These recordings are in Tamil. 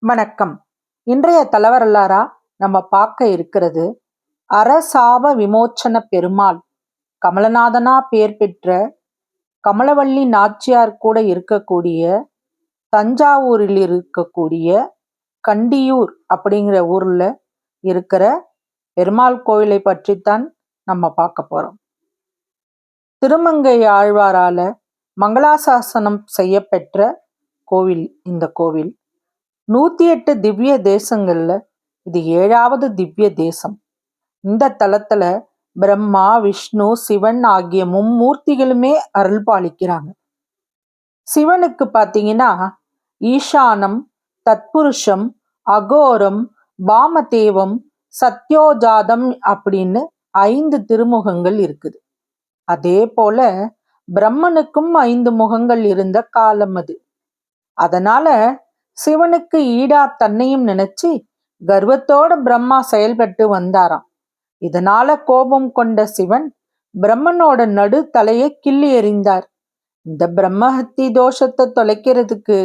வணக்கம். இன்றைய தலவரலாறா நம்ம பார்க்க இருக்கிறது அரசாப விமோச்சன பெருமாள். கமலநாதனா பேர் பெற்ற கமலவள்ளி நாச்சியார் கூட இருக்கக்கூடிய தஞ்சாவூரில் இருக்கக்கூடிய கண்டியூர் அப்படிங்கிற ஊர்ல இருக்கிற பெருமாள் கோயிலை பற்றித்தான் நம்ம பார்க்க போறோம். திருமங்கை ஆழ்வாரால மங்களாசாசனம் செய்யப்பெற்ற கோவில் இந்த கோவில். 108 திவ்ய தேசங்கள்ல இது 7வது திவ்ய தேசம். இந்த தலத்துல பிரம்மா, விஷ்ணு, சிவன் ஆகிய மும்மூர்த்திகளுமே அருள் பாலிக்கிறாங்க. சிவனுக்கு பாத்தீங்கன்னா ஈசானம், தத்புருஷம், அகோரம், வாமதேவம், சத்யோஜாதம் அப்படின்னு 5 திருமுகங்கள் இருக்குது. அதே போல பிரம்மனுக்கும் 5 முகங்கள் இருந்த காலம் அது. அதனால சிவனுக்கு ஈடா தன்னையும் நினைச்சு கர்வத்தோட பிரம்மா செயல்பட்டு வந்தாராம். இதனால கோபம் கொண்ட சிவன் பிரம்மனோட நடு தலையை கிள்ளி எறிந்தார். இந்த பிரம்மஹத்தி தோஷத்தை தொலைக்கிறதுக்கு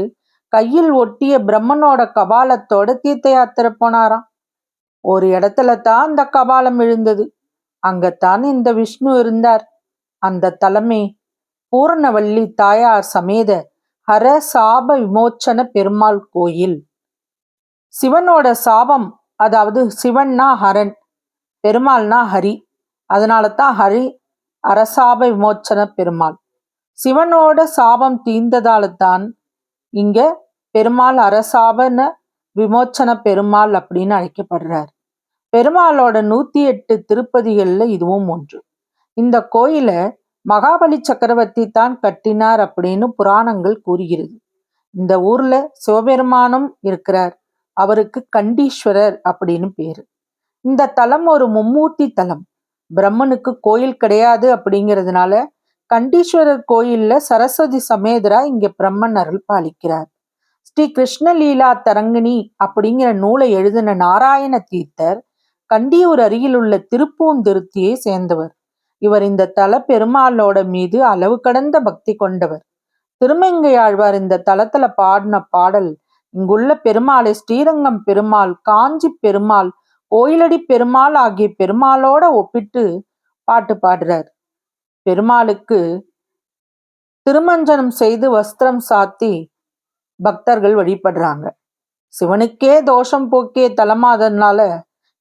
கையில் ஒட்டிய பிரம்மனோட கபாலத்தோட தீர்த்த யாத்திரை போனாராம். ஒரு இடத்துல தான் அந்த கபாலம் விழுந்தது. அங்கத்தான் இந்த விஷ்ணு இருந்தார். அந்த தலமே பூரணவள்ளி தாயார் சமேத ஹர சாப விமோச்சன பெருமாள் கோயில். சிவனோட சாபம், அதாவது சிவன்னா ஹரன், பெருமாள்னா ஹரி. அதனால தான் ஹரி அரசாப விமோச்சன பெருமாள். சிவனோட சாபம் தீர்ந்ததால தான் இங்க பெருமாள் அரசாபன விமோச்சன பெருமாள் அப்படின்னு அழைக்கப்படுறார். பெருமாளோட 108 திருப்பதிகள்ல இதுவும் ஒன்று. இந்த கோயில மகாபலி சக்கரவர்த்தி தான் கட்டினார் அப்படின்னு புராணங்கள் கூறுகிறது. இந்த ஊர்ல சிவபெருமானும் இருக்கிறார். அவருக்கு கண்டீஸ்வரர் அப்படின்னு பேரு. இந்த தலம் ஒரு மும்மூர்த்தி தலம். பிரம்மனுக்கு கோயில் கிடையாது அப்படிங்கிறதுனால கண்டீஸ்வரர் கோயில்ல சரஸ்வதி சமேதரா இங்க பிரம்மன் அருள் பாலிக்கிறார். ஸ்ரீ கிருஷ்ணலீலா தரங்கிணி அப்படிங்கிற நூலை எழுதின நாராயண தீர்த்தர் கண்டியூர் அருகில் உள்ள திருப்பூந்திருத்தியை சேர்ந்தவர். இவர் இந்த தல பெருமாளோட மீது அளவு கடந்த பக்தி கொண்டவர். திருமங்கை ஆழ்வார் இந்த தலத்துல பாடின பாடல் இங்குள்ள பெருமாளை ஸ்ரீரங்கம் பெருமாள், காஞ்சி பெருமாள், கோயிலடி பெருமாள் ஆகிய பெருமாளோட ஒப்பிட்டு பாட்டு பாடுறார். பெருமாளுக்கு திருமஞ்சனம் செய்து வஸ்திரம் சாத்தி பக்தர்கள் வழிபடுறாங்க. சிவனுக்கே தோஷம் போக்கிய தலமாதனால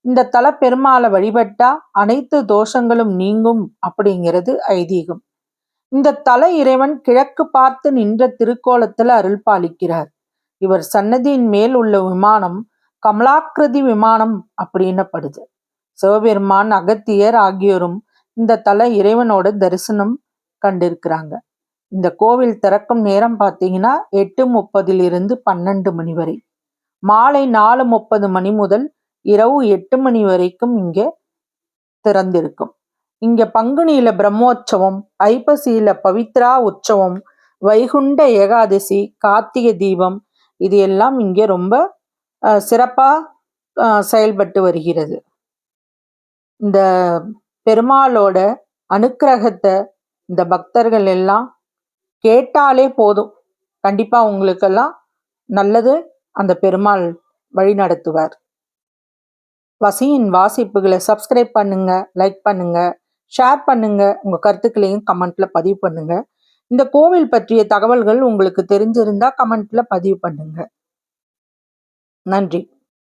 இந்த தல பெருமாளை வழிபட்டா அனைத்து தோஷங்களும் நீங்கும் அப்படிங்கிறது ஐதீகம். இந்த தல இறைவன் கிழக்கு பார்த்து நின்ற திருக்கோலத்துல அருள் பாலிக்கிறார். இவர் சன்னதியின் மேல் உள்ள விமானம் கமலாக்கிருதி விமானம் அப்படின்னப்படுது. சிவபெருமான், அகத்தியர் ஆகியோரும் இந்த தல இறைவனோட தரிசனம் கண்டிருக்கிறாங்க. இந்த கோவில் திறக்கும் நேரம் பார்த்தீங்கன்னா 8:30 12 மணி வரை, மாலை 4:30 மணி முதல் இரவு 8 மணி வரைக்கும் இங்க திறந்திருக்கும். இங்க பங்குனியில பிரம்மோற்சவம், ஐப்பசியில பவித்ரா உற்சவம், வைகுண்ட ஏகாதசி, கார்த்திகை தீபம் இது எல்லாம் இங்க ரொம்ப சிறப்பா செயல்பட்டு வருகிறது. இந்த பெருமாளோட அனுக்கிரகத்தை இந்த பக்தர்கள் எல்லாம் கேட்டாலே போதும், கண்டிப்பா உங்களுக்கெல்லாம் நல்லது அந்த பெருமாள் வழி நடத்துவார். வசியின் வாசிப்புகளை சப்ஸ்கிரைப் பண்ணுங்க, லைக் பண்ணுங்க, ஷேர் பண்ணுங்க, உங்க கருத்துக்களையும் கமெண்ட்ல பதிவு பண்ணுங்க. இந்த கோவில் பற்றிய தகவல்கள் உங்களுக்கு தெரிஞ்சிருந்தா கமெண்ட்ல பதிவு பண்ணுங்க. நன்றி.